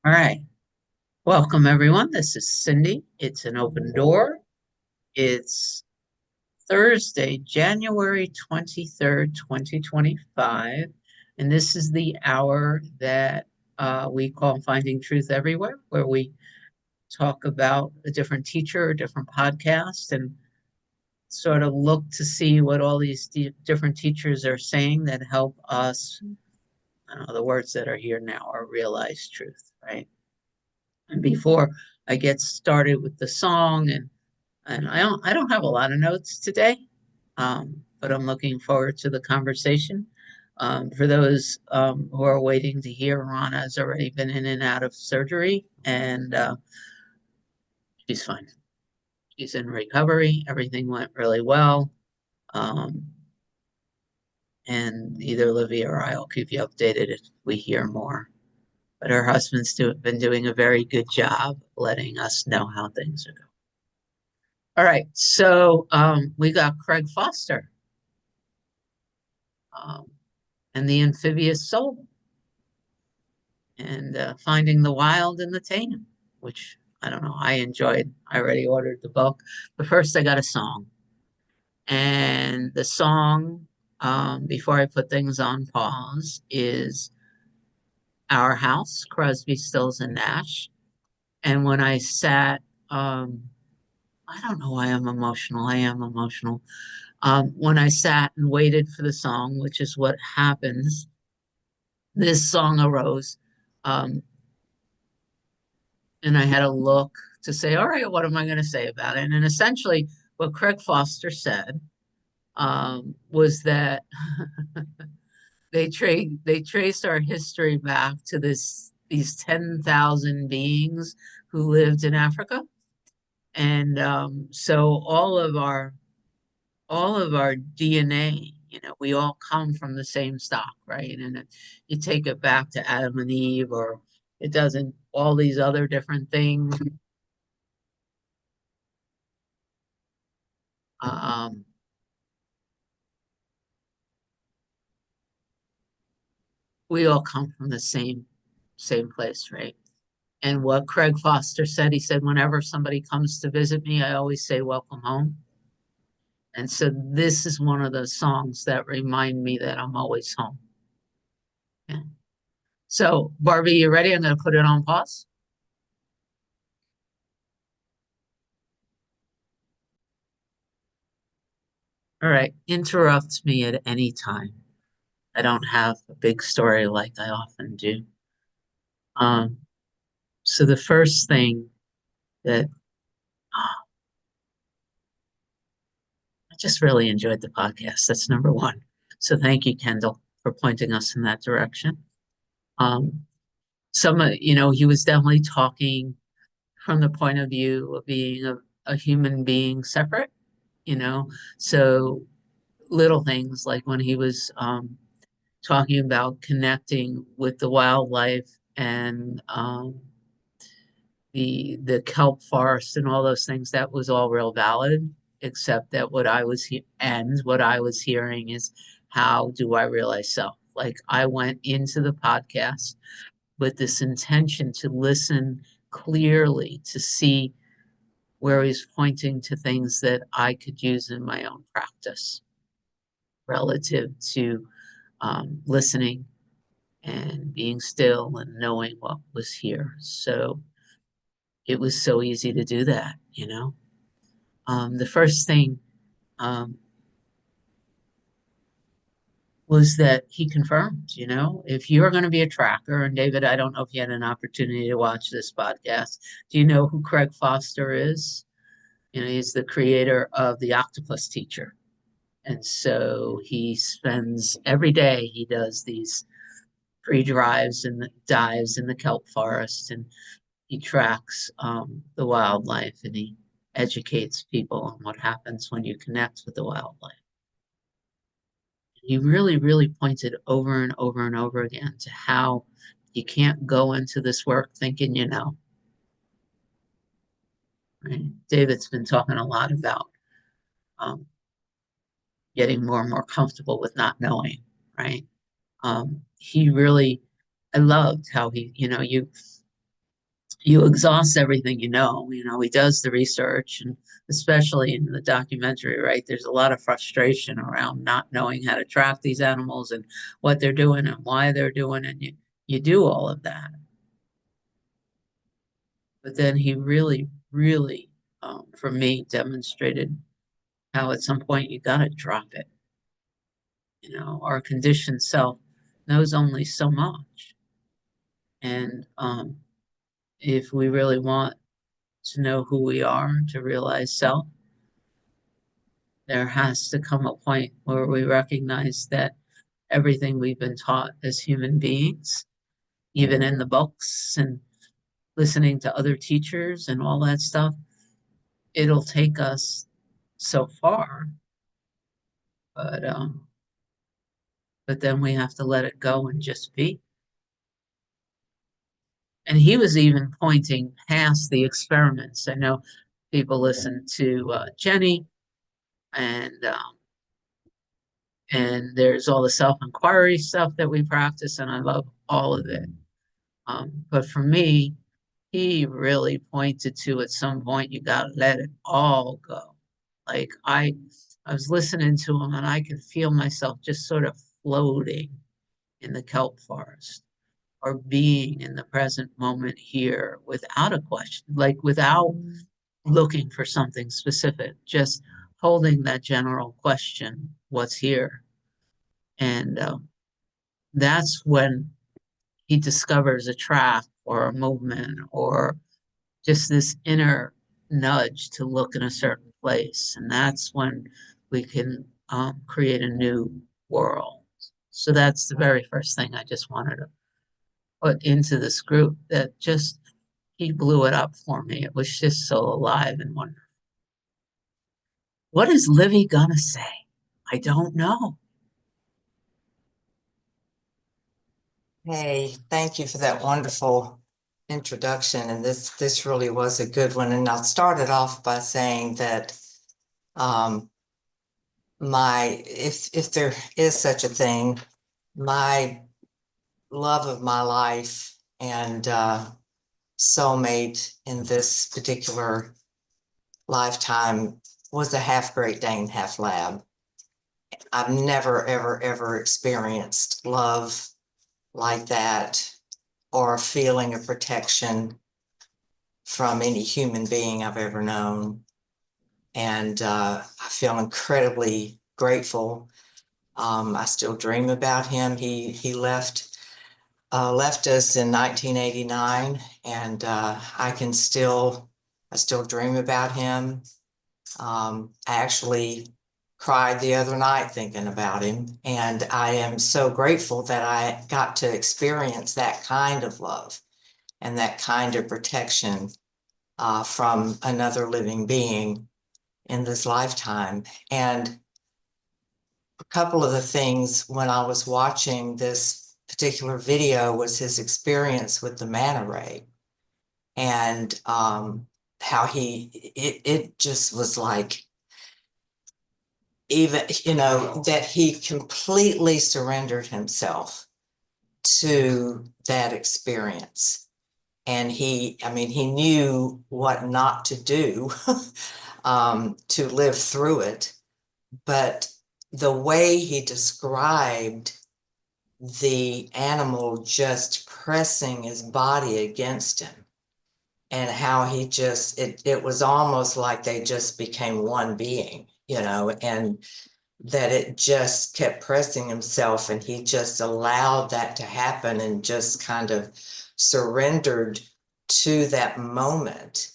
All right. Welcome, everyone. This is Cindy. It's an open door. It's Thursday, January 23rd, 2025. And this is the hour that we call Finding Truth Everywhere, where we talk about a different teacher, a different podcast, and sort of look to see what all these different teachers are saying that help us. I don't know, the words that are here now are realize truth, right? And before I get started with the song, and I don't have a lot of notes today, but I'm looking forward to the conversation. For those who are waiting to hear, Rana has already been in and out of surgery, and she's fine. She's in recovery. Everything went really well. Um, and either Olivia or I will keep you updated if we hear more. But her husband's been doing a very good job letting us know how things are going. All right, so we got Craig Foster um, and the amphibious soul, and finding the wild and the tame, which I don't know, I enjoyed. I already ordered the book, but first I got a song, and the song, before I put things on pause, is "Our House," Crosby, Stills, and Nash. And when I sat, I don't know why I'm emotional. I am emotional. When I sat and waited for the song, which is what happens, this song arose. Um, and I had to look to say, all right, what am I going to say about it? And essentially, what Craig Foster said was that they traced our history back to these 10,000 beings who lived in Africa, and so all of our DNA, we all come from the same stock, right? And you take it back to Adam and Eve, or it doesn't, all these other different things. Um, we all come from the same place, right? And what Craig Foster said, he said, whenever somebody comes to visit me, I always say, welcome home. And so this is one of those songs that remind me that I'm always home. Yeah. So, Barbie, you ready? I'm going to put it on pause. All right. Interrupt me at any time. I don't have a big story like I often do. Um, so the first thing that I just really enjoyed the podcast. That's number one. So thank you, Kendall, for pointing us in that direction. Um, he was definitely talking from the point of view of being a human being separate, you know. So little things like when he was talking about connecting with the wildlife and the kelp forest and all those things, that was all real valid, except that what I was hearing is, how do I realize self? Like, I went into the podcast with this intention to listen clearly, to see where he's pointing to things that I could use in my own practice relative to listening and being still and knowing what was here. So it was so easy to do that. The first thing um, was that he confirmed, if you're going to be a tracker, and David, I don't know if you had an opportunity to watch this podcast. Do you know who Craig Foster is? He's the creator of The Octopus Teacher. And so he spends every day, he does these free drives and dives in the kelp forest, and he tracks the wildlife, and he educates people on what happens when you connect with the wildlife. He really, really pointed over and over and over again to how you can't go into this work thinking you know. Right? David's been talking a lot about um, getting more and more comfortable with not knowing, right? He really, I loved how he, you exhaust everything you know. You know, he does the research, and especially in the documentary, right? There's a lot of frustration around not knowing how to track these animals and what they're doing and why they're doing it. And you do all of that. But then he really, really, for me, demonstrated how at some point you got to drop it. You know, our conditioned self knows only so much. And if we really want to know who we are, to realize self, there has to come a point where we recognize that everything we've been taught as human beings, even in the books and listening to other teachers and all that stuff, it'll take us so far, but then we have to let it go and just be. And he was even pointing past the experiments. I know people listen to Jenny, and there's all the self-inquiry stuff that we practice, and I love all of it. But for me, he really pointed to at some point you got to let it all go. Like I was listening to him, and I could feel myself just sort of floating in the kelp forest, or being in the present moment here without a question, like without looking for something specific, just holding that general question, what's here? And that's when he discovers a track or a movement or just this inner nudge to look in a certain place. And that's when we can create a new world. So that's the very first thing I just wanted to put into this group, that just he blew it up for me. It was just so alive and wonderful. What is Livy gonna say? I don't know. Hey, thank you for that wonderful introduction. And this really was a good one. And I'll start it off by saying that um, if there is such a thing, my love of my life and soulmate in this particular lifetime was a half Great Dane, half lab. I've never, ever, ever experienced love like that, or a feeling of protection from any human being I've ever known. And I feel incredibly grateful. I still dream about him. He left us in 1989, and I still dream about him. I actually cried the other night thinking about him, and I am so grateful that I got to experience that kind of love and that kind of protection from another living being in this lifetime. And a couple of the things when I was watching this particular video was his experience with the manta ray, and how it just was like, even, that he completely surrendered himself to that experience. And he knew what not to do to live through it. But the way he described the animal just pressing his body against him, and how it was almost like they just became one being, and that it just kept pressing himself, and he just allowed that to happen and just kind of surrendered to that moment.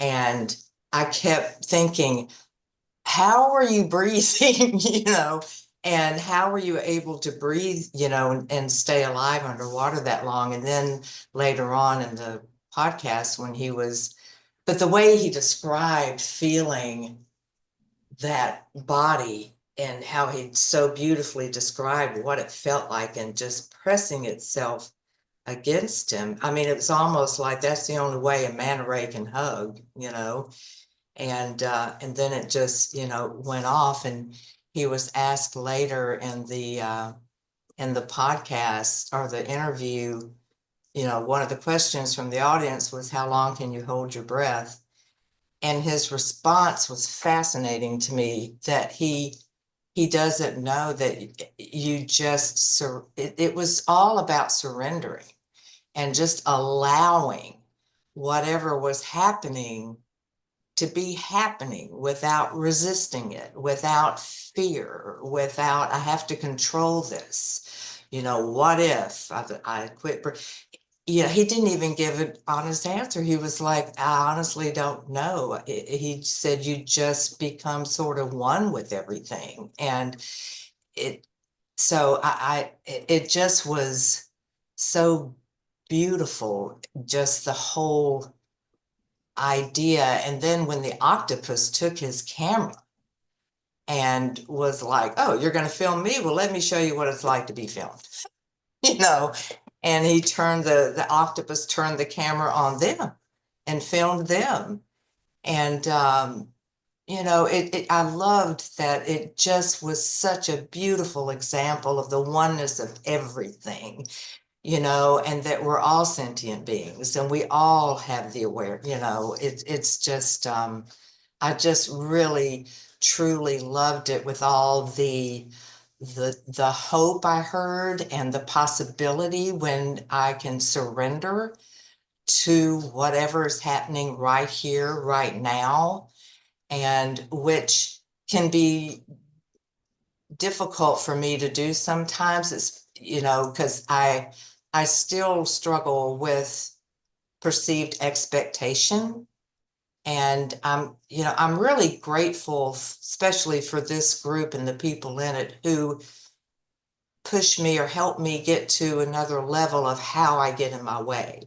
And I kept thinking, how are you breathing, and how are you able to breathe, and stay alive underwater that long? And then later on in the podcast, but the way he described feeling that body, and how he so beautifully described what it felt like, and just pressing itself against him. It was almost like that's the only way a manta ray can hug, and then it just, went off. And he was asked later in the podcast or the interview, one of the questions from the audience was, how long can you hold your breath? And his response was fascinating to me, that he doesn't know that you just, it was all about surrendering and just allowing whatever was happening to be happening without resisting it, without fear, without, I have to control this. What if I quit? Yeah, he didn't even give an honest answer. He was like, I honestly don't know. He said, you just become sort of one with everything. And it, so it just was so beautiful, just the whole idea. And then when the octopus took his camera and was like, oh, you're going to film me? Well, let me show you what it's like to be filmed. you know, and he turned the octopus turned the camera on them and filmed them. And I loved that. It just was such a beautiful example of the oneness of everything, and that we're all sentient beings and we all have the aware, it's just I just really truly loved it, with all the hope I heard and the possibility when I can surrender to whatever is happening right here, right now, and which can be difficult for me to do sometimes. It's, because I still struggle with perceived expectation. And I'm really grateful, especially for this group and the people in it who push me or help me get to another level of how I get in my way.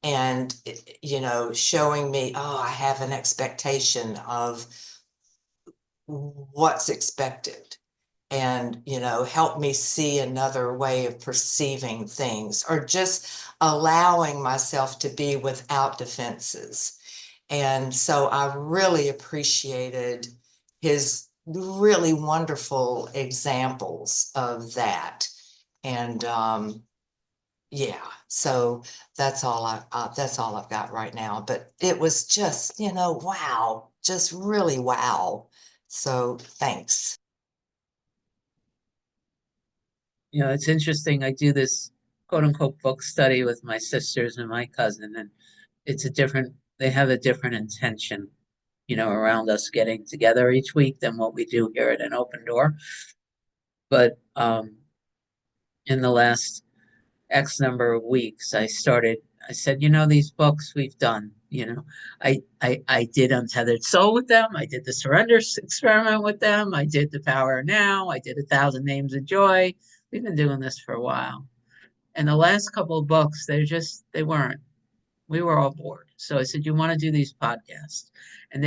And, showing me, oh, I have an expectation of what's expected. And, help me see another way of perceiving things, or just allowing myself to be without defenses. And so I really appreciated his really wonderful examples of that. And yeah, so that's all I've got right now. But it was just, wow, just really wow. So thanks. It's interesting. I do this quote unquote book study with my sisters and my cousin, and they have a different intention, around us getting together each week than what we do here at an open door. But in the last X number of weeks, I said, these books we've done, I did Untethered Soul with them. I did the Surrender Experiment with them. I did The Power Now. I did A Thousand Names of Joy. We've been doing this for a while. And the last couple of books, they weren't. We were all bored. So I said, you want to do these podcasts? And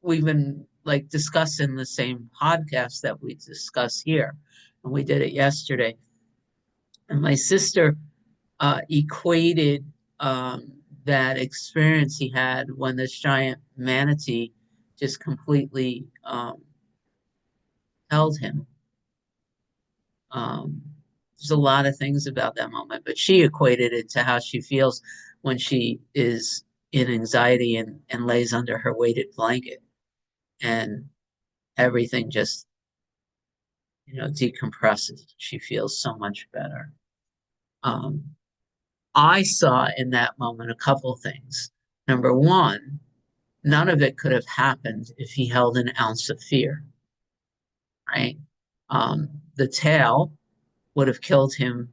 we've been like discussing the same podcast that we discuss here. And we did it yesterday. And my sister equated that experience he had when this giant manatee just completely held him. Um, there's a lot of things about that moment, but she equated it to how she feels when she is in anxiety and lays under her weighted blanket, and everything just, decompresses. She feels so much better. Um, I saw in that moment a couple things. Number one, none of it could have happened if he held an ounce of fear, right? The tail would have killed him,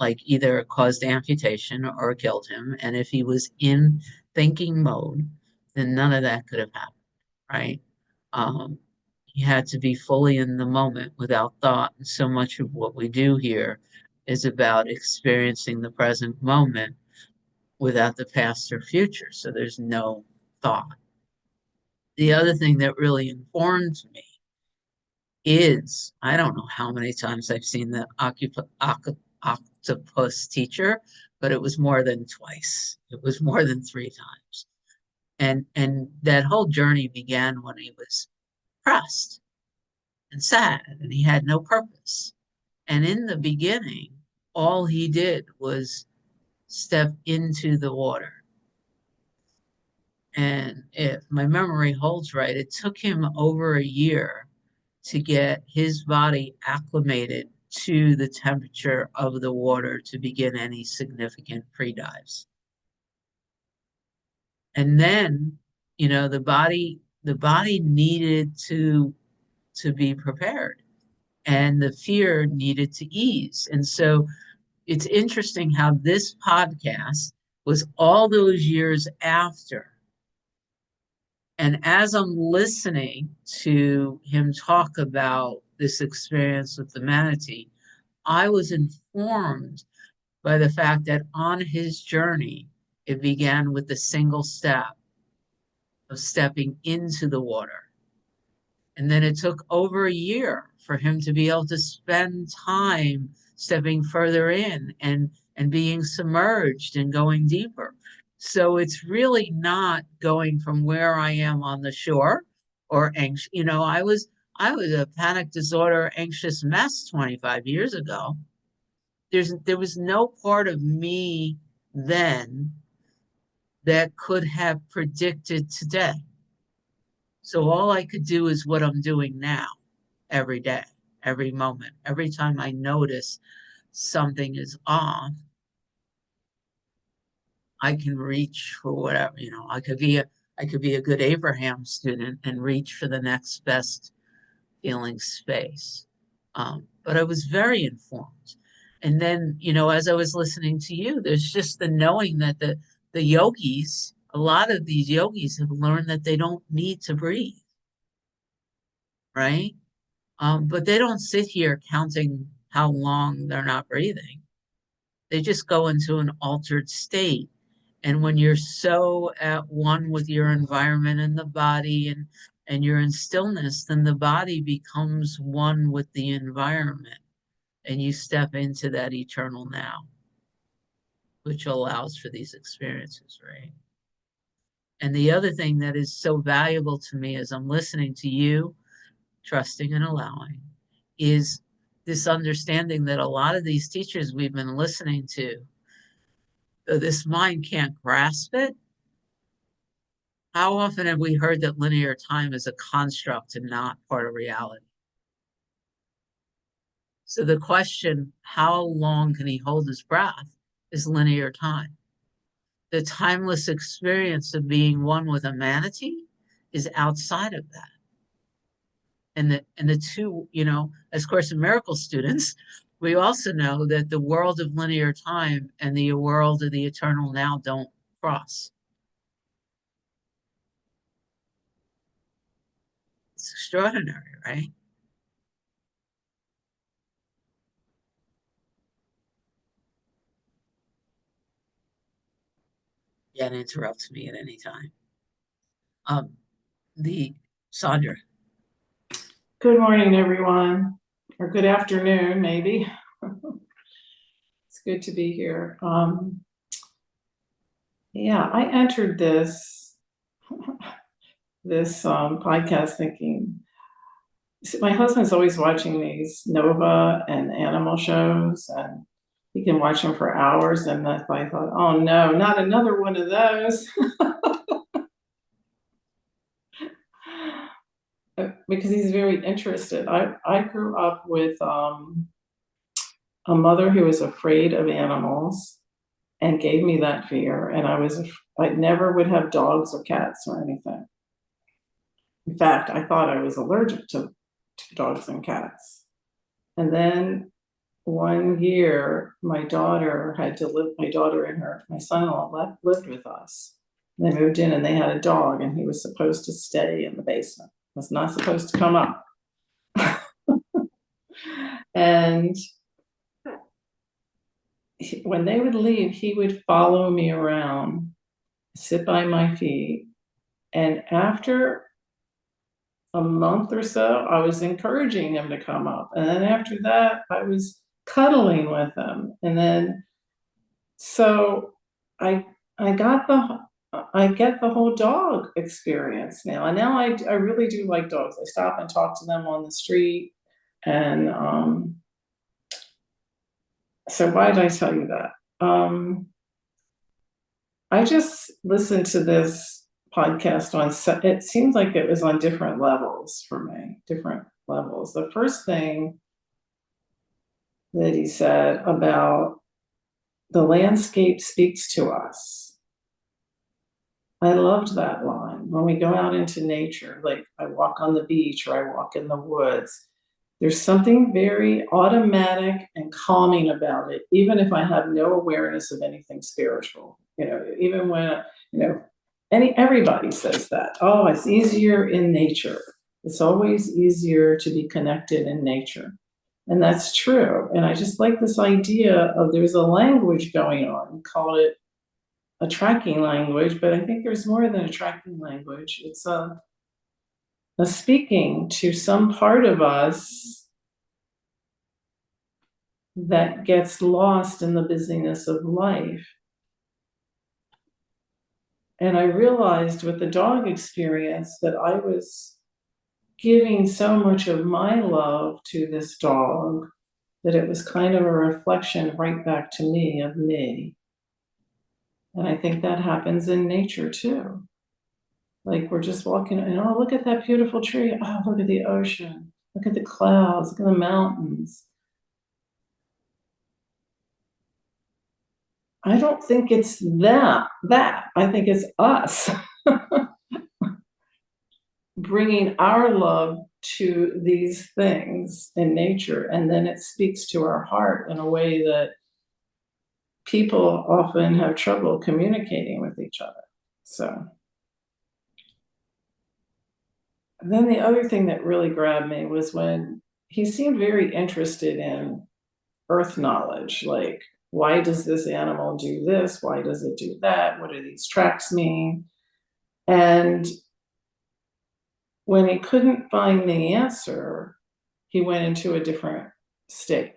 like either caused amputation or killed him. And if he was in thinking mode, then none of that could have happened, right? Um, he had to be fully in the moment without thought. And so much of what we do here is about experiencing the present moment without the past or future. So there's no thought. The other thing that really informed me is, I don't know how many times I've seen the octopus teacher, but it was more than twice. It was more than three times. And that whole journey began when he was depressed and sad and he had no purpose. And in the beginning, all he did was step into the water. And if my memory holds right, it took him over a year to get his body acclimated to the temperature of the water to begin any significant pre-dives. And then, the body needed to be prepared, and the fear needed to ease. And so it's interesting how this podcast was all those years after. And as I'm listening to him talk about this experience with the manatee, I was informed by the fact that on his journey, it began with a single step of stepping into the water. And then it took over a year for him to be able to spend time stepping further in and being submerged and going deeper. So it's really not going from where I am on the shore or anxious. I was a panic disorder anxious mess 25 years ago. There was no part of me then that could have predicted today. So all I could do is what I'm doing now, every day, every moment, every time I notice something is off, I can reach for whatever, I could be a good Abraham student and reach for the next best feeling space. But I was very informed. And then, as I was listening to you, there's just the knowing that the yogis, a lot of these yogis have learned that they don't need to breathe, right? But they don't sit here counting how long they're not breathing. They just go into an altered state. And when you're so at one with your environment and the body and you're in stillness, then the body becomes one with the environment and you step into that eternal now, which allows for these experiences, right? And the other thing that is so valuable to me as I'm listening to you, trusting and allowing, is this understanding that a lot of these teachers we've been listening to, though this mind can't grasp it, how often have we heard that linear time is a construct and not part of reality? So the question, how long can he hold his breath, is linear time. The timeless experience of being one with a manatee is outside of that. And the two, as Course in Miracles students, we also know that the world of linear time and the world of the eternal now don't cross. It's extraordinary, right? Yeah, and interrupt me at any time. Um, the Sandra. Good morning, everyone, or good afternoon, maybe. It's good to be here. Yeah, I entered this podcast thinking, my husband's always watching these Nova and animal shows, and he can watch them for hours. And I thought, oh no, not another one of those. Because he's very interested. I grew up with a mother who was afraid of animals and gave me that fear. And I never would have dogs or cats or anything. In fact, I thought I was allergic to dogs and cats. And then one year, my daughter and my son-in-law lived with us. They moved in and they had a dog, and he was supposed to stay in the basement. Was not supposed to come up. And when they would leave, he would follow me around, sit by my feet. And after a month or so, I was encouraging him to come up. And then after that, I was cuddling with him. And then, so I get the whole dog experience now. And now I really do like dogs. I stop and talk to them on the street. And So why did I tell you that? I just listened to this podcast it seems like it was on different levels for me, different levels. The first thing that he said about the landscape speaks to us. I loved that line. When we go out into nature, like I walk on the beach or I walk in the woods, there's something very automatic and calming about it, even if I have no awareness of anything spiritual. Even when, everybody says that. Oh, it's easier in nature. It's always easier to be connected in nature. And that's true. And I just like this idea of there's a language going on. We call it a tracking language, but I think there's more than a tracking language. It's a speaking to some part of us that gets lost in the busyness of life. And I realized with the dog experience that I was giving so much of my love to this dog that it was kind of a reflection right back to me of me. And I think that happens in nature too. Like we're just walking and, oh, look at that beautiful tree. Oh, look at the ocean. Look at the clouds. Look at the mountains. I don't think it's that. I think it's us bringing our love to these things in nature. And then it speaks to our heart in a way that people often have trouble communicating with each other. So then the other thing that really grabbed me was when he seemed very interested in earth knowledge, like why does this animal do this? Why does it do that? What do these tracks mean? And when he couldn't find the answer, he went into a different state.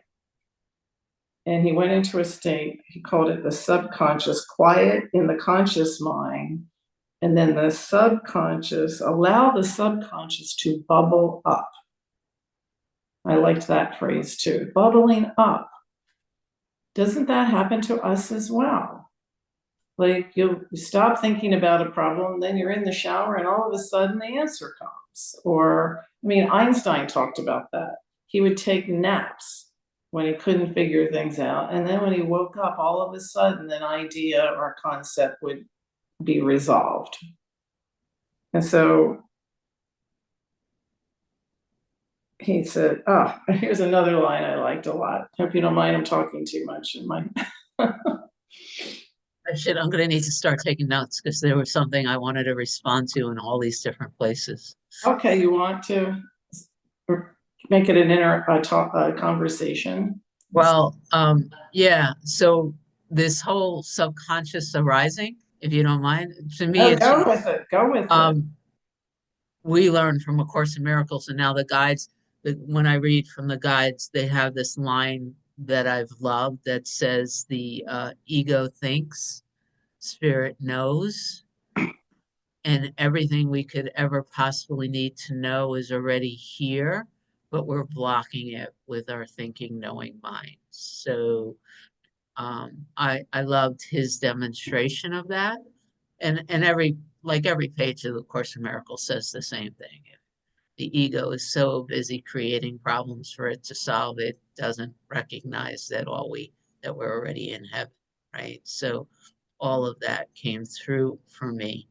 And he went into a state, he called it the subconscious, quiet in the conscious mind. And then the subconscious, allow the subconscious to bubble up. I liked that phrase too, bubbling up. Doesn't that happen to us as well? Like you stop thinking about a problem, then you're in the shower and all of a sudden the answer comes. Or, I mean, Einstein talked about that. He would take naps when he couldn't figure things out. And then when he woke up, all of a sudden an idea or concept would be resolved. And so he said, oh, here's another line I liked a lot. Hope you don't mind I'm talking too much in my I'm going to need to start taking notes because there was something I wanted to respond to in all these different places. Okay, you want to make it a conversation? Well, yeah. So this whole subconscious arising, if you don't mind, to me, it's Go with it. Go with it. We learn from A Course in Miracles, and now the guides. When I read from the guides, they have this line that I've loved that says, "The ego thinks, spirit knows, and everything we could ever possibly need to know is already here, but we're blocking it with our thinking, knowing mind." So I loved his demonstration of that, and every page of the Course in Miracles says the same thing. If the ego is so busy creating problems for it to solve, it doesn't recognize that we're already in heaven, right? So all of that came through for me.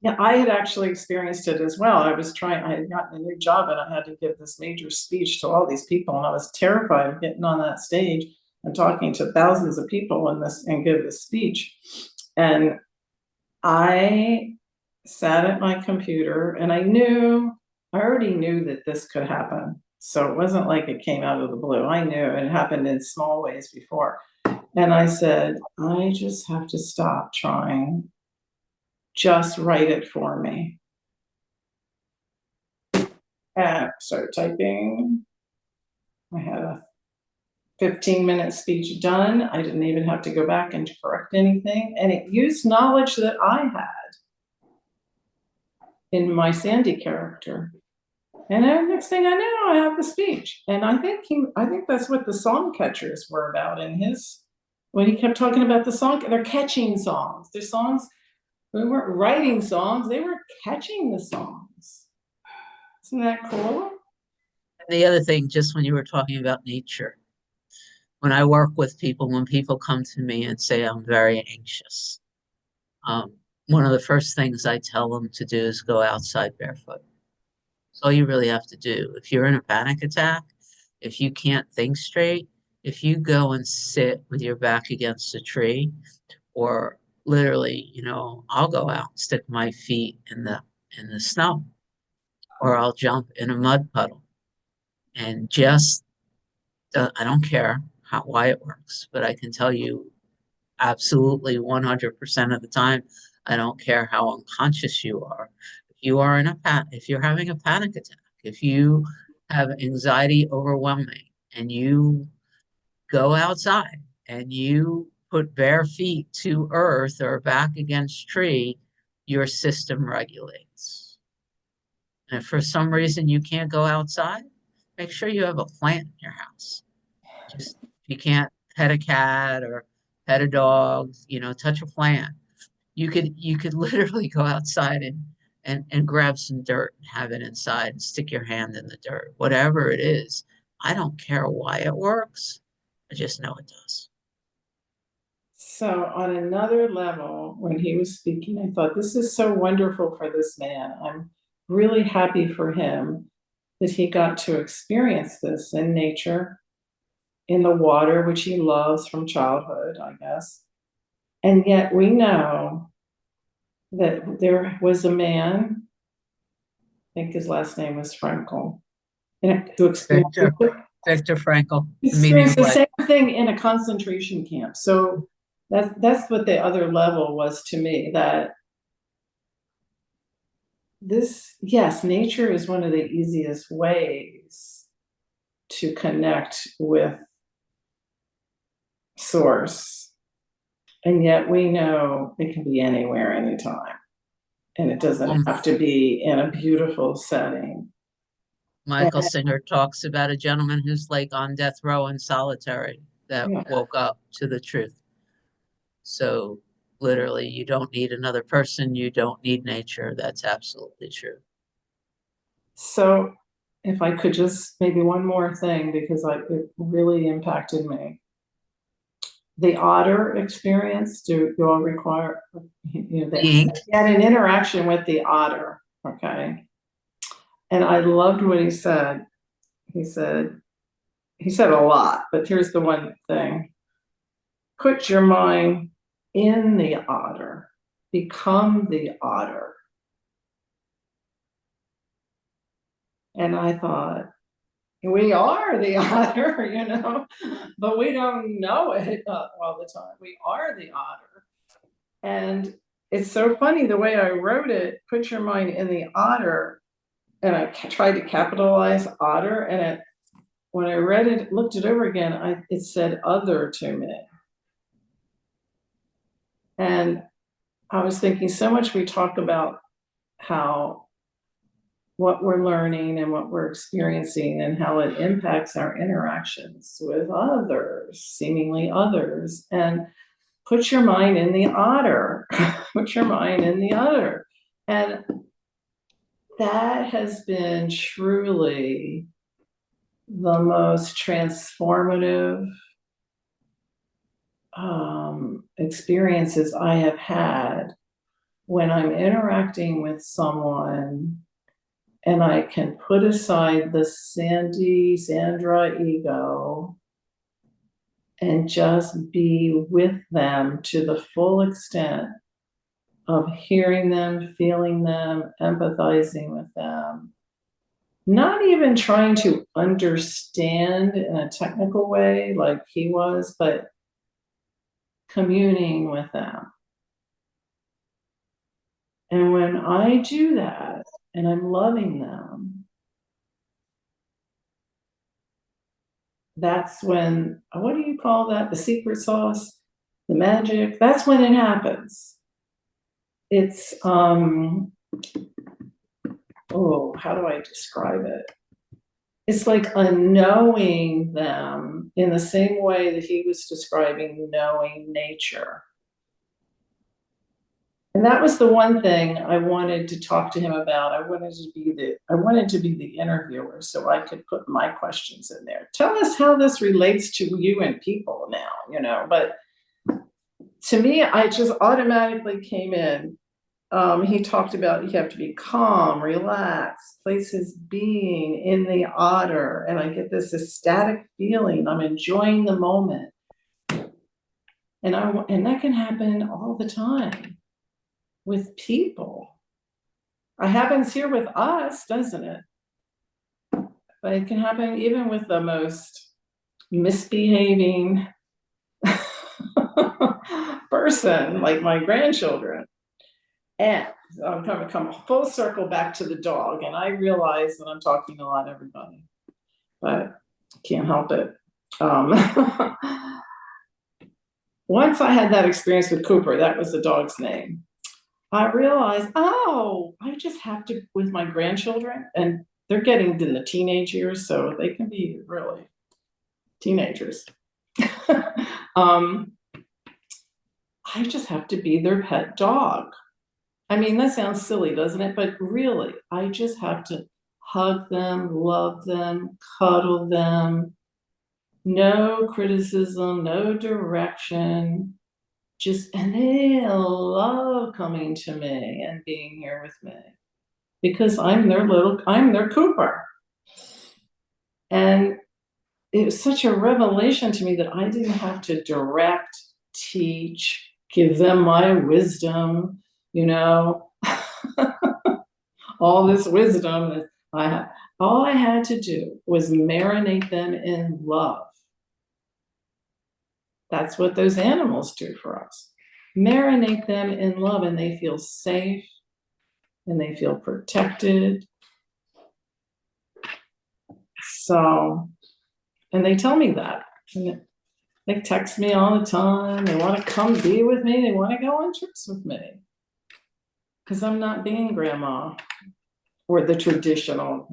Yeah, I had actually experienced it as well. I had gotten a new job and I had to give this major speech to all these people, and I was terrified of getting on that stage and talking to thousands of people and give this speech. And I sat at my computer and I already knew that this could happen. So it wasn't like it came out of the blue. I knew it happened in small ways before. And I said, I just have to stop trying. Just write it for me. And started typing. I had a 15-minute speech done. I didn't even have to go back and correct anything. And it used knowledge that I had in my Sandy character. And then next thing I know, I have the speech. And I think that's what the song catchers were about in his, when he kept talking about the song, they're catching songs. They're songs, we weren't writing songs, they were catching the songs. Isn't that cool? The other thing, just when you were talking about nature, when I work with people, when people come to me and say, I'm very anxious, um, one of the first things I tell them to do is go outside barefoot. That's all you really have to do. If you're in a panic attack, if you can't think straight, if you go and sit with your back against a tree, or literally, I'll go out and stick my feet in the snow, or I'll jump in a mud puddle and just I don't care why it works, but I can tell you absolutely 100% of the time, I don't care how unconscious you are. If you're having a panic attack, if you have anxiety overwhelming and you go outside and you put bare feet to earth or back against tree, your system regulates. And if for some reason you can't go outside, make sure you have a plant in your house. Just if you can't pet a cat or pet a dog, touch a plant. You could literally go outside and grab some dirt and have it inside and stick your hand in the dirt. Whatever it is, I don't care why it works. I just know it does. So on another level, when he was speaking, I thought, this is so wonderful for this man. I'm really happy for him that he got to experience this in nature, in the water, which he loves from childhood, I guess. And yet we know that there was a man, I think his last name was Frankel, who experienced Victor, Victor Frankl, he The Meaning of experienced the Life. same thing in a concentration camp. So that's what the other level was to me, that yes, nature is one of the easiest ways to connect with source. And yet we know it can be anywhere, anytime. And it doesn't have to be in a beautiful setting. Michael Singer talks about a gentleman who's like on death row and solitary that Yeah. woke up to the truth. So literally, you don't need another person. You don't need nature. That's absolutely true. So if I could just maybe one more thing, because it really impacted me. The otter experience, do you all require, they had an interaction with the otter, okay? And I loved what he said. He said a lot, but here's the one thing. Put your mind in the otter, become the otter. And I thought, we are the otter, but we don't know it all the time. We are the otter. And it's so funny the way I wrote it, put your mind in the otter, and I tried to capitalize otter, and when I read it, looked it over again, it said other to me. And I was thinking, so much we talk about how what we're learning and what we're experiencing and how it impacts our interactions with others, seemingly others. And put your mind in the otter, put your mind in the otter. And that has been truly the most transformative experiences I have had when I'm interacting with someone and I can put aside the Sandra ego and just be with them to the full extent of hearing them, feeling them, empathizing with them. Not even trying to understand in a technical way like he was, but communing with them. And when I do that and I'm loving them, that's when, what do you call that? The secret sauce, the magic, that's when it happens. It's oh, how do I describe it? It's like a knowing them in the same way that he was describing knowing nature. And that was the one thing I wanted to talk to him about. I wanted to be the interviewer so I could put my questions in there. Tell us how this relates to you and people now, but to me, I just automatically came in. He talked about you have to be calm, relaxed, place his being in the otter, and I get this ecstatic feeling. I'm enjoying the moment, and that can happen all the time with people. It happens here with us, doesn't it? But it can happen even with the most misbehaving person, like my grandchildren. And I'm going to come full circle back to the dog. And I realize that I'm talking a lot, everybody, but can't help it. Once I had that experience with Cooper, that was the dog's name. I realized, oh, I just have to, with my grandchildren, and they're getting in the teenage years, so they can be really teenagers. I just have to be their pet dog. I mean, that sounds silly, doesn't it? But really, I just have to hug them, love them, cuddle them. No criticism, no direction. And they love coming to me and being here with me because I'm their Cooper. And it was such a revelation to me that I didn't have to direct, teach, give them my wisdom, all this wisdom that I had. All I had to do was marinate them in love. That's what those animals do for us. Marinate them in love, and they feel safe and they feel protected. So, and they tell me that. And they text me all the time. They want to come be with me. They want to go on trips with me. Because I'm not being grandma or the traditional,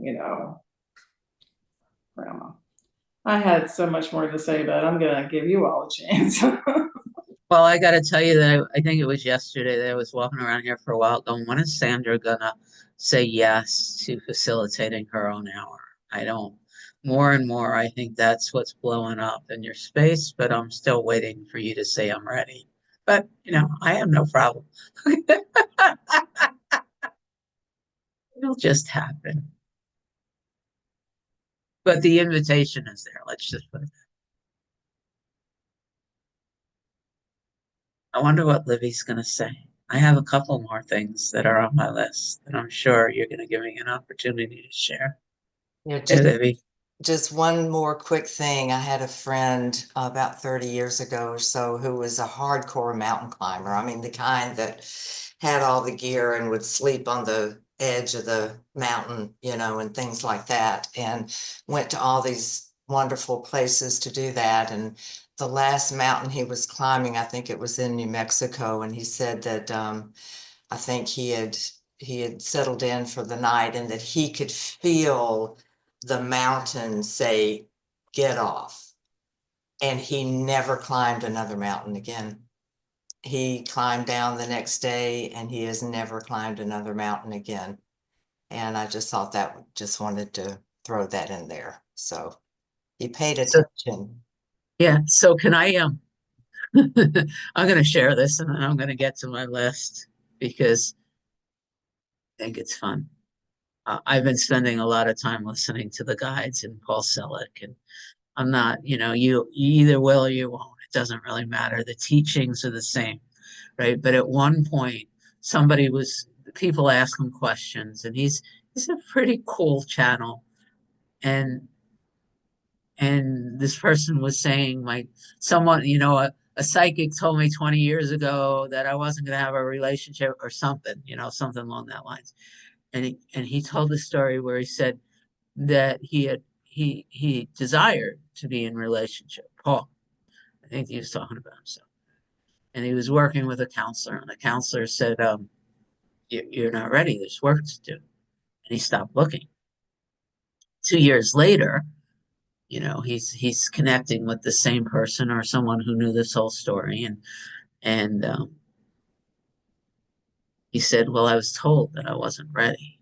grandma. I had so much more to say, but I'm going to give you all a chance. Well, I got to tell you that I think it was yesterday that I was walking around here for a while going, when is Sandra gonna say yes to facilitating her own hour? I don't. More and more, I think that's what's blowing up in your space, but I'm still waiting for you to say I'm ready. But, I have no problem. It'll just happen. But the invitation is there. Let's just put it. I wonder what Livy's going to say. I have a couple more things that are on my list that I'm sure you're going to give me an opportunity to share. Yeah, Hey, Livy. just one more quick thing. I had a friend about 30 years ago or so who was a hardcore mountain climber. I mean, the kind that had all the gear and would sleep on the edge of the mountain, and things like that, and went to all these wonderful places to do that. And the last mountain he was climbing, I think it was in New Mexico, and he said that I think he had settled in for the night and that he could feel the mountain say, get off. And he never climbed another mountain again. He climbed down the next day and he has never climbed another mountain again. And I just thought just wanted to throw that in there. So he paid So, attention. yeah, so can I I'm going to share this and then I'm going to get to my list because I think it's fun. I've been spending a lot of time listening to the guides and Paul Selick, and I'm not, you either will or you won't. It doesn't really matter. The teachings are the same, right? But at one point, people ask him questions, and he's a pretty cool channel, and this person was saying, like, someone, a psychic told me 20 years ago that I wasn't going to have a relationship or something, something along that lines. And he told the story where he said that he desired to be in relationship. Paul, I think he was talking about himself, and he was working with a counselor, and the counselor said, "You're not ready. There's work to do." he stopped looking. 2 years later, he's connecting with the same person or someone who knew this whole story, and he said, "Well, I was told that I wasn't ready."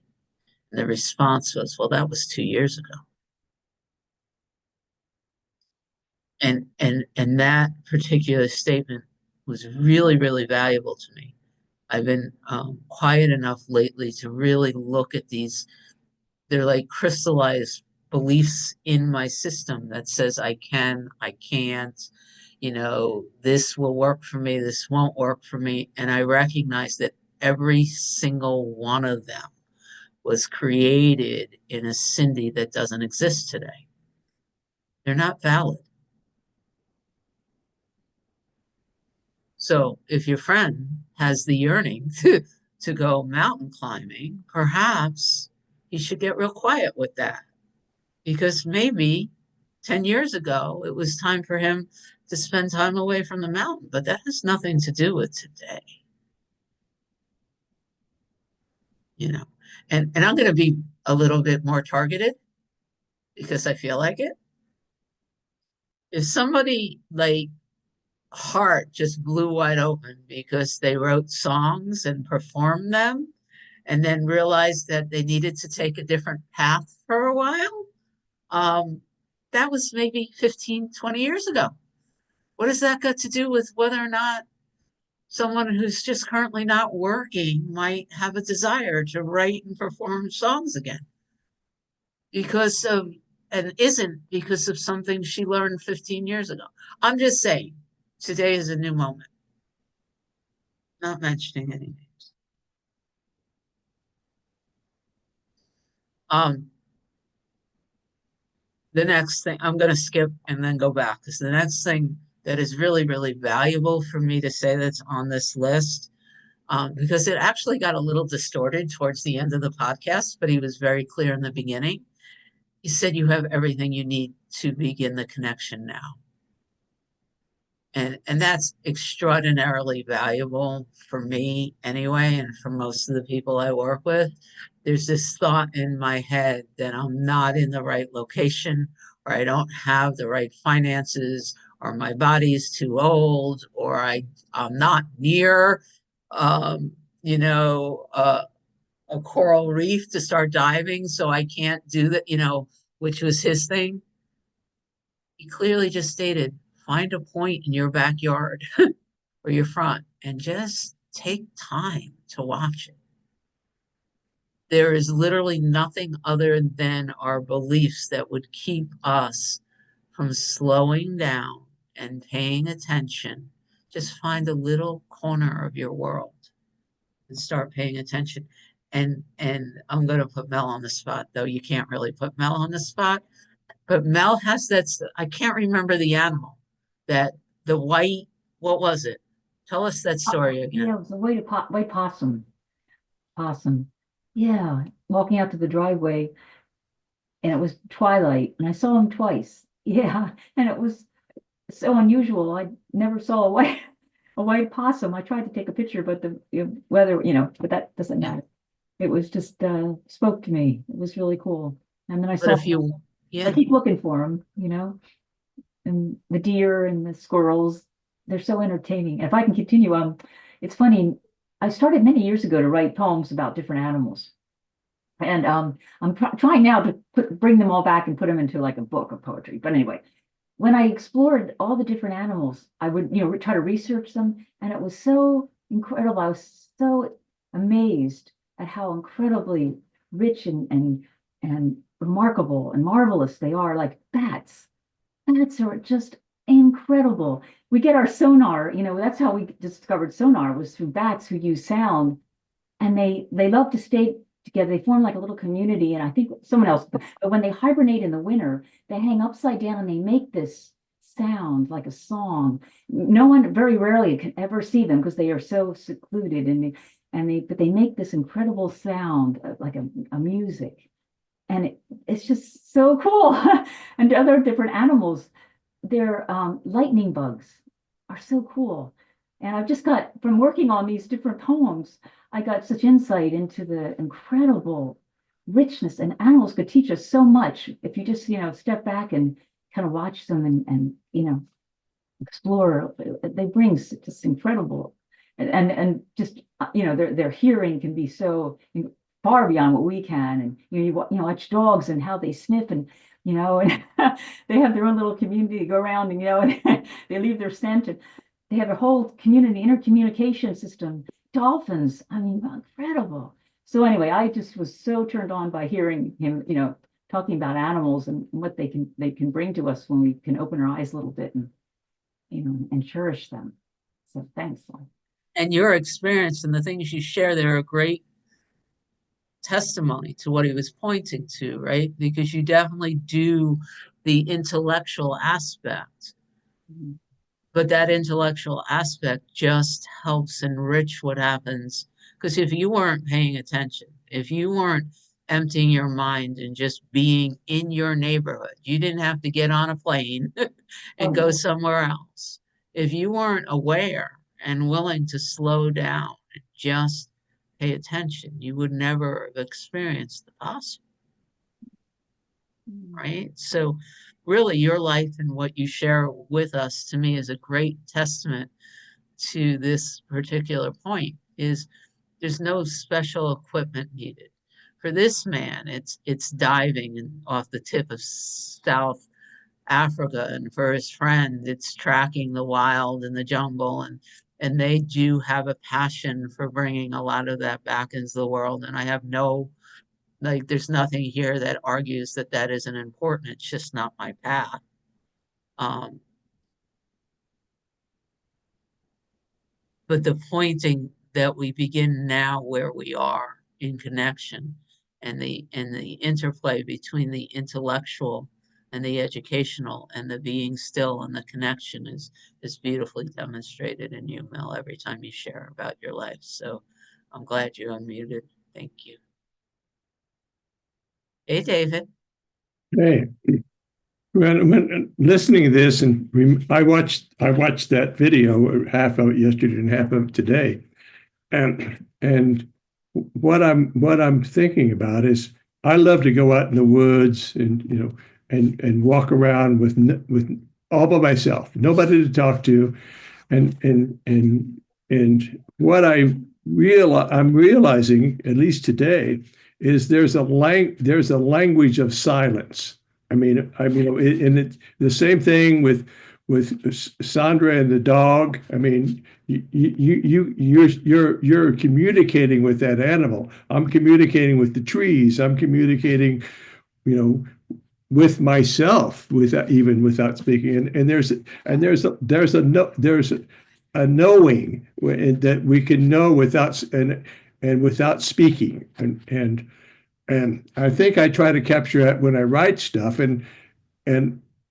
And the response was, "Well, that was 2 years ago." And that particular statement was really, really valuable to me. I've been quiet enough lately to really look at these. They're like crystallized beliefs in my system that says I can, I can't, this will work for me, this won't work for me. And I recognize that every single one of them was created in a Cindy that doesn't exist today. They're not valid. So if your friend has the yearning to go mountain climbing, perhaps you should get real quiet with that, because maybe 10 years ago it was time for him to spend time away from the mountain, but that has nothing to do with today, you know. And I'm going to be a little bit more targeted because I feel like it. If somebody like heart just blew wide open because they wrote songs and performed them and then realized that they needed to take a different path for a while, um, that was maybe 15, 20 years ago. What has that got to do with whether or not someone who's just currently not working might have a desire to write and perform songs again? Because of, and isn't because of something she learned 15 years ago. I'm just saying, today is a new moment. Not mentioning any names. Um, the next thing, I'm going to skip and then go back, because the next thing that is really, really valuable for me to say that's on this list, because it actually got a little distorted towards the end of the podcast, but he was very clear in the beginning. He said, "You have everything you need to begin the connection now." And that's extraordinarily valuable for me anyway, and for most of the people I work with. There's this thought in my head that I'm not in the right location, or I don't have the right finances, or my body's too old, or I'm not near um, you know uh, a coral reef to start diving, so I can't do that, which was his thing. He clearly just stated, find a point in your backyard or your front and just take time to watch it. There is literally nothing other than our beliefs that would keep us from slowing down and paying attention. Just find a little corner of your world and start paying attention. And I'm going to put Mel on the spot, though you can't really put Mel on the spot. But Mel has that, I can't remember the animal, that the white, what was it? Tell us that story again. Yeah, it was a white possum. Possum. Yeah, walking out to the driveway, and it was twilight, and I saw him twice. Yeah, and it was so unusual. I never saw a white possum. I tried to take a picture, but the weather, but that doesn't Yeah. matter. It was just spoke to me. It was really cool. And then I But saw, if you, I yeah, keep looking for them, and the deer and the squirrels, they're so entertaining. If I can continue, it's funny. I started many years ago to write poems about different animals. And I'm trying now to bring them all back and put them into like a book of poetry. But anyway, when I explored all the different animals, I would, try to research them, and it was so incredible. I was so amazed at how incredibly rich and remarkable and marvelous they are. Like bats. Bats are just incredible. We get our sonar, that's how we discovered sonar, was through bats who use sound, and they love to stay together. They form like a little community, and I think someone else, but when they hibernate in the winter, they hang upside down and they make this sound like a song. No one, very rarely, can ever see them because they are so secluded, but they make this incredible sound, like a music, and it's just so cool. And other different animals, their lightning bugs are so cool. And I've just got, from working on these different poems, I got such insight into the incredible richness, and animals could teach us so much if you just, step back and kind of watch them and explore. They bring just incredible, and just their hearing can be so far beyond what we can. And you watch dogs and how they sniff, and and they have their own little community to go around, and and they leave their scent, and they have a whole community intercommunication system. Dolphins, I mean, incredible. So anyway, I just was so turned on by hearing him, talking about animals and what they can bring to us when we can open our eyes a little bit and and cherish them. So thanks. And your experience and the things you share there are great testimony to what he was pointing to, right? Because you definitely do the intellectual aspect, Mhm. but that intellectual aspect just helps enrich what happens. Because if you weren't paying attention, if you weren't emptying your mind and just being in your neighborhood, you didn't have to get on a plane Oh, and go no. somewhere else. If you weren't aware and willing to slow down and just pay attention, you would never have experienced the possible, Mm. right? So really your life and what you share with us to me is a great testament to this particular point is there's no special equipment needed. For this man, it's diving off the tip of South Africa, and for his friend, it's tracking the wild in the jungle, and they do have a passion for bringing a lot of that back into the world. And I have no like, there's nothing here that argues that that isn't important. It's just not my path. Um, but the pointing that we begin now where we are in connection and the interplay between the intellectual and the educational and the being still and the connection is beautifully demonstrated in you, Mel, every time you share about your life. So I'm glad you unmuted. Thank you. Hey, David. Hey, when listening to this, and I watched that video, half of it yesterday and half of it today, and what I'm thinking about is I love to go out in the woods and and walk around with all by myself, nobody to talk to, and what I'm realizing, at least today, is there's a language of silence. And the same thing with Sandra and the dog. I mean, you're communicating with that animal. I'm communicating with the trees. I'm communicating, you know, with myself without speaking. There's a knowing that we can know without speaking. And I think I try to capture that when I write stuff, and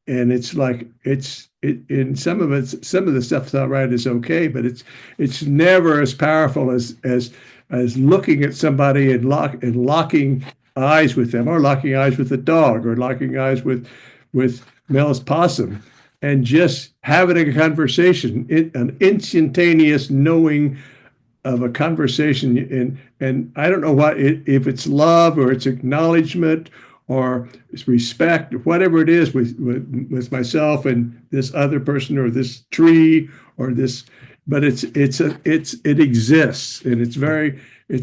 it's like in some of the stuff I write is okay, but it's never as powerful as looking at somebody and locking eyes with them, or locking eyes with a dog, or locking eyes with Mel's possum, and just having a conversation, an instantaneous knowing of a conversation. And I don't know if it's love, or it's acknowledgement, or it's respect, or whatever it is, with myself and this other person, or this tree, or this. But it exists, and it's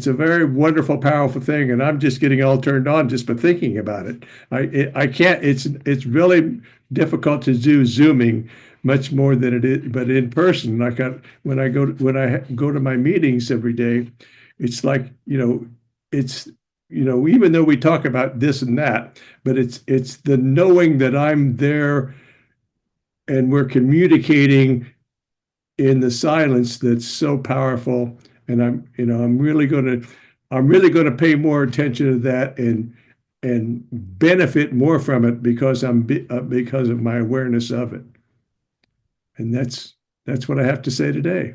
a very wonderful, powerful thing, and I'm just getting all turned on just by thinking about it. I can't. It's really difficult to do Zooming much more than it is, but in person, when I go to my meetings every day, it's like, it's, even though we talk about this and that, but it's the knowing that I'm there and we're communicating in the silence that's so powerful. And I'm really going to pay more attention to that, and benefit more from it, because of my awareness of it. And that's what I have to say today.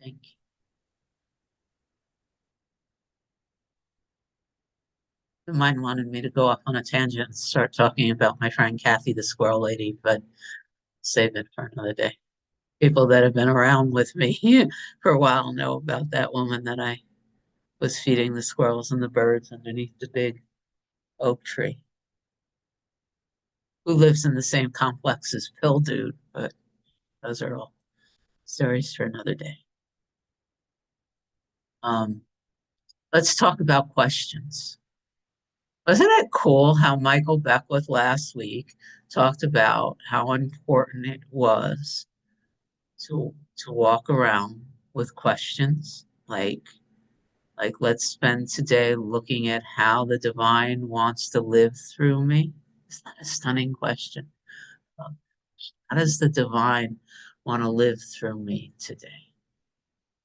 Thank you. Mine wanted me to go off on a tangent and start talking about my friend Kathy, the squirrel lady, but save it for another day. People that have been around with me for a while know about that woman that I was feeding the squirrels and the birds underneath the big oak tree. Who lives in the same complex as Pill Dude, but those are all stories for another day. Um, let's talk about questions. Wasn't it cool how Michael Beckwith last week talked about how important it was to walk around with questions like let's spend today looking at how the divine wants to live through me. Isn't that a stunning question? How does the divine want to live through me today?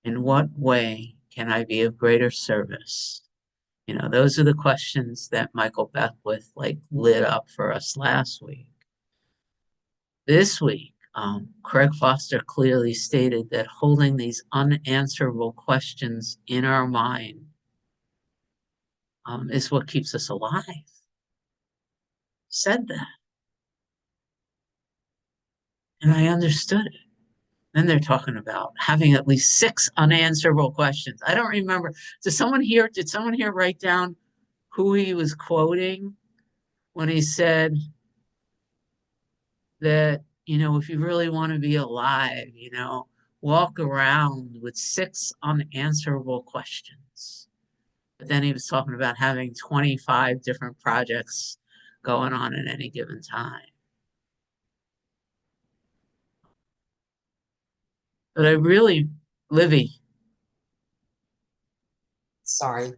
In what way can I be of greater service? You know, those are the questions that Michael Beckwith lit up for us last week. This week, Craig Foster clearly stated that holding these unanswerable questions in our mind is what keeps us alive. He said that. And I understood it. Then they're talking about having at least 6 unanswerable questions. I don't remember. Did someone here write down who he was quoting when he said that, if you really want to be alive, walk around with 6 unanswerable questions. But then he was talking about having 25 different projects going on at any given time. But Livy, Sorry.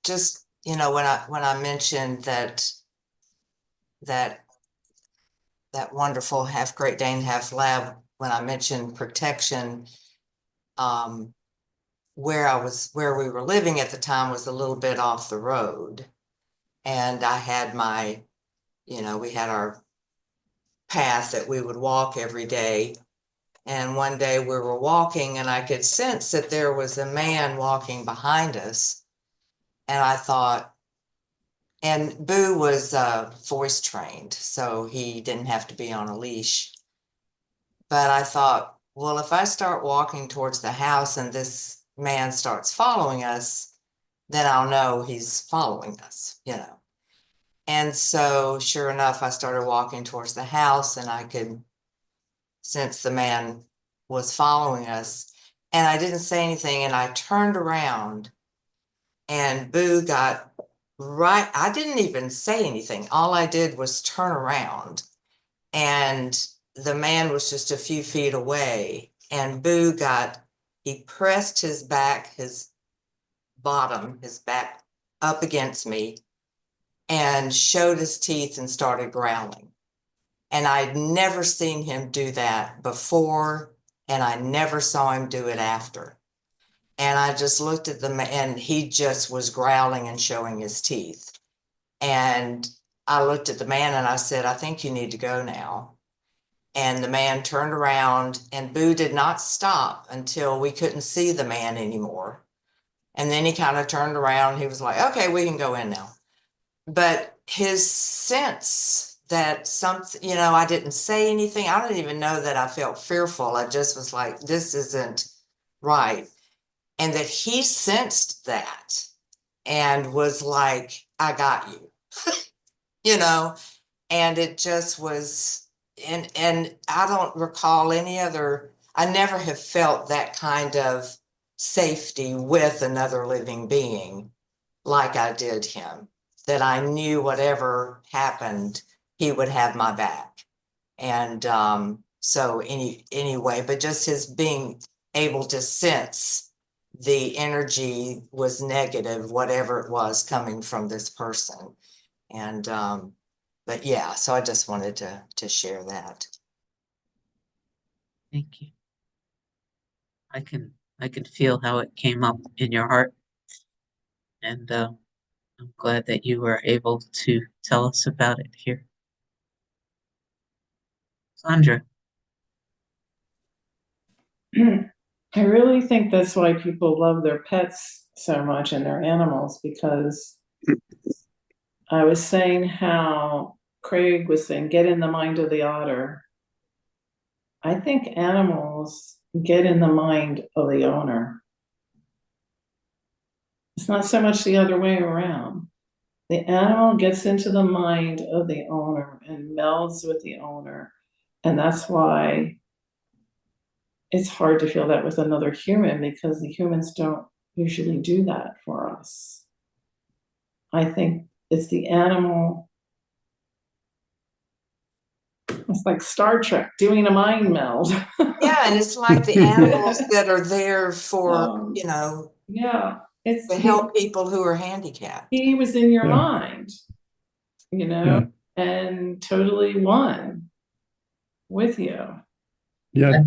Just, when I mentioned that wonderful half Great Dane, half lab, when I mentioned protection, where we were living at the time was a little bit off the road. And I had we had our path that we would walk every day. And one day we were walking and I could sense that there was a man walking behind us. And I thought, and Boo was voice trained, so he didn't have to be on a leash. But I thought, well, if I start walking towards the house and this man starts following us, then I'll know he's following us. And so sure enough, I started walking towards the house and I could sense the man was following us. And I didn't say anything and I turned around and Boo got right. I didn't even say anything. All I did was turn around and the man was just a few feet away and he pressed his back, his back up against me and showed his teeth and started growling. And I'd never seen him do that before, and I never saw him do it after. And I just looked at the man, and he just was growling and showing his teeth. And I looked at the man and I said, I think you need to go now. And the man turned around, and Boo did not stop until we couldn't see the man anymore. And then he kind of turned around. He was like, okay, we can go in now. But his sense that something, I didn't say anything. I don't even know that I felt fearful. I just was like, this isn't right. And that he sensed that and was like, I got you, and it just was, and I don't recall I never have felt that kind of safety with another living being like I did him, that I knew whatever happened, he would have my back. And so anyway, but just his being able to sense the energy was negative, whatever it was coming from this person. And but yeah, so I just wanted to share that. thank you. I can feel how it came up in your heart, and I'm glad that you were able to tell us about it here. Sandra. I really think that's why people love their pets so much and their animals, because I was saying how Craig was saying, get in the mind of the otter. I think animals get in the mind of the owner. It's not so much the other way around. The animal gets into the mind of the owner and melds with the owner. And that's why it's hard to feel that with another human, because the humans don't usually do that for us. I think it's the animal. It's like Star Trek doing a mind meld. Yeah, and it's like the animals that are there for, Yeah, to help people who are handicapped. he was in your Yeah. mind, Yeah. and totally one with you. Yeah.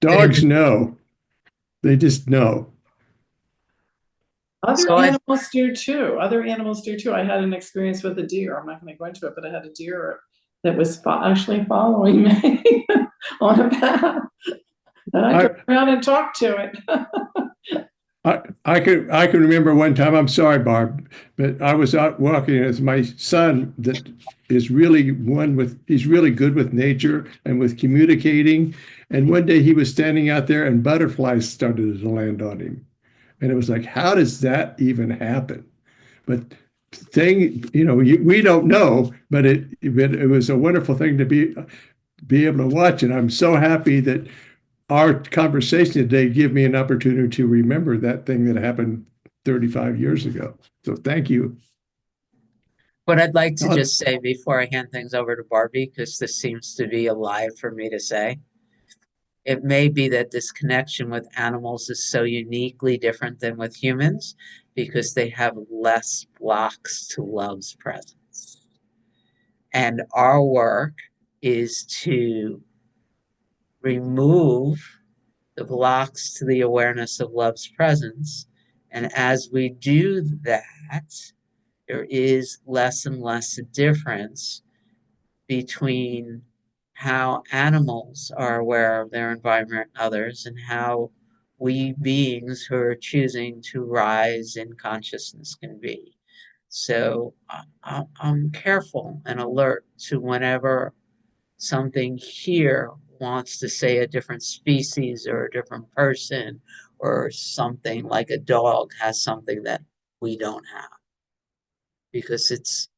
Dogs know. They just know. Other So animals do too. Other animals do too. I had an experience with a deer. I'm not going to go into it, but I had a deer that was actually following me on a path, and I turned around and talked to it. I can remember one time, I'm sorry, Barb, but I was out walking with my son that is really he's really good with nature and with communicating. And one day he was standing out there and butterflies started to land on him. And it was like, how does that even happen? But we don't know, but it was a wonderful thing to be able to watch. And I'm so happy that our conversation today give me an opportunity to remember that thing that happened 35 years ago. So thank you. what I'd like to just say before I hand things over to Barbie, because this seems to be alive for me to say, it may be that this connection with animals is so uniquely different than with humans because they have less blocks to love's presence. And our work is to remove the blocks to the awareness of love's presence. And as we do that, there is less and less a difference between how animals are aware of their environment and others and how we beings who are choosing to rise in consciousness can be. So I'm careful and alert to whenever something here wants to say a different species or a different person or something like a dog has something that we don't have. Because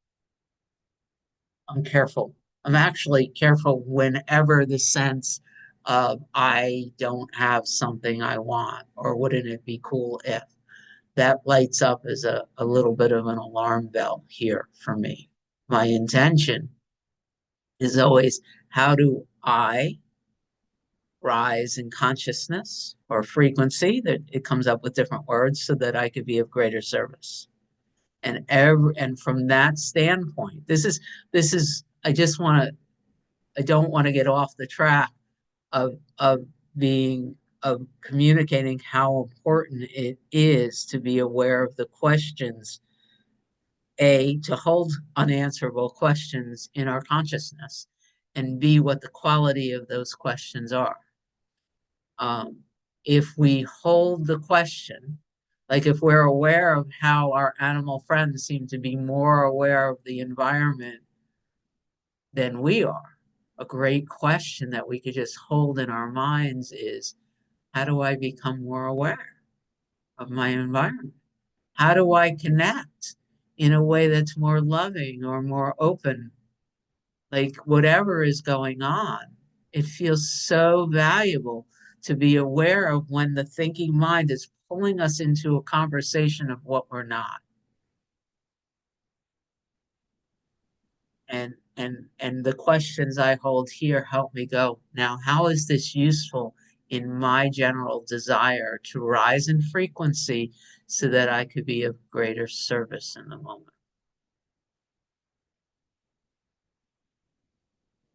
I'm careful. I'm actually careful whenever the sense of I don't have something I want, or wouldn't it be cool if that lights up as a little bit of an alarm bell here for me. My intention is always, how do I rise in consciousness or frequency, that it comes up with different words, so that I could be of greater service. And from that standpoint, this is I don't want to get off the track of communicating how important it is to be aware of the questions, to hold unanswerable questions in our consciousness, and B, what the quality of those questions are. If we hold the question, like if we're aware of how our animal friends seem to be more aware of the environment than we are, a great question that we could just hold in our minds is, how do I become more aware of my environment? How do I connect in a way that's more loving or more open? Like whatever is going on, it feels so valuable to be aware of when the thinking mind is pulling us into a conversation of what we're not. And the questions I hold here help me go, now how is this useful in my general desire to rise in frequency so that I could be of greater service in the moment?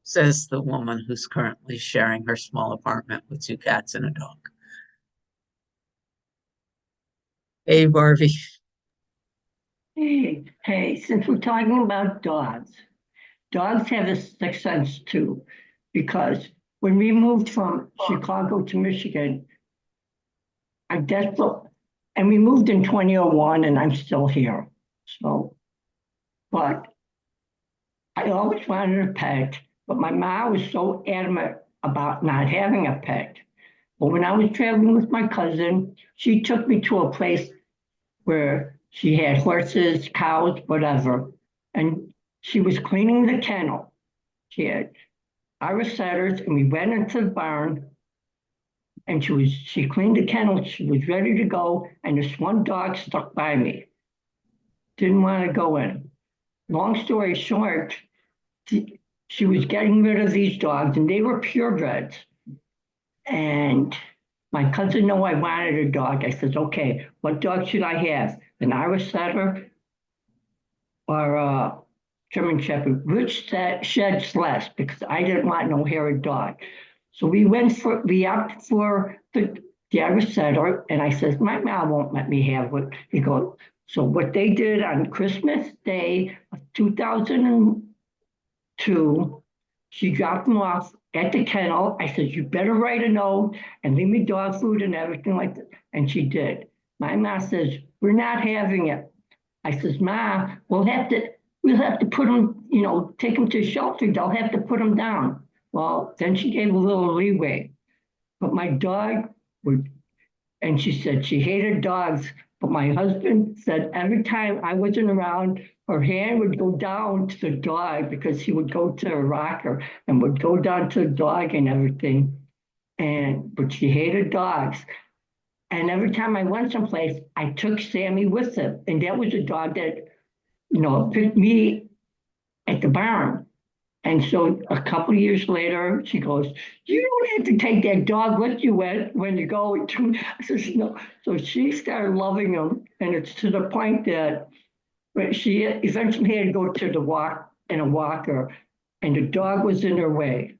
Says the woman who's currently sharing her small apartment with 2 cats and a dog. Hey, Barbie. Hey, since we're talking about dogs have a sixth sense too, because when we moved from Chicago to Michigan, and we moved in 2001 and I'm still here. So, but I always wanted a pet, but my mom was so adamant about not having a pet. But when I was traveling with my cousin, she took me to a place where she had horses, cows, whatever. And she was cleaning the kennel. She had Irish setters, and we went into the barn, and she cleaned the kennel. She was ready to go, and this one dog stuck by me. Didn't want to go in. Long story short, she was getting rid of these dogs, and they were purebreds. And my cousin knew I wanted a dog. I said, okay, what dog should I have? An Irish setter or a German Shepherd? Which sheds less? Because I didn't want no hairy dog. So we opted for the Irish setter, and I said, my mom won't let me have it. He goes, so what they did on Christmas Day of 2002, she dropped them off at the kennel. I said, you better write a note and leave me dog food and everything like that. And she did. My mom says, we're not having it. I says, Ma, we'll have to put them, take them to shelter. They'll have to put them down. Well, then she gave a little leeway. But my dog would, and she said she hated dogs. But my husband said every time I wasn't around, her hand would go down to the dog because he would go to a rocker and would go down to the dog and everything. But she hated dogs. And every time I went someplace, I took Sammy with him. And that was a dog that, picked me at the barn. And so a couple of years later, she goes, you don't have to take that dog with you when you go to, I says, no. So she started loving him. And it's to the point that she eventually had to go to the walk in a walker, and the dog was in her way.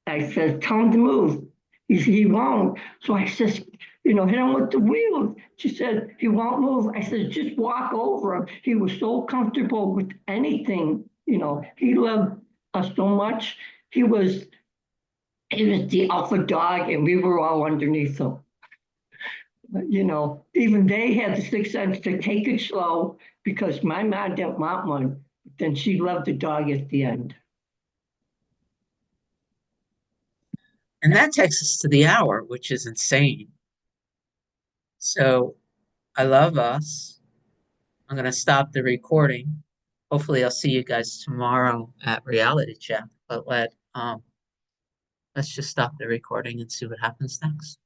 I said, tell him to move. He won't. So I says, hit him with the wheels. She said, he won't move. I said, just walk over him. He was so comfortable with anything. He loved us so much. He was the alpha dog, and we were all underneath him. Even they had the sixth sense to take it slow because my mom didn't want one. Then she loved the dog at the end. And that takes us to the hour, which is insane. So I love us. I'm going to stop the recording. Hopefully I'll see you guys tomorrow at Reality Chat. But let's just stop the recording and see what happens next.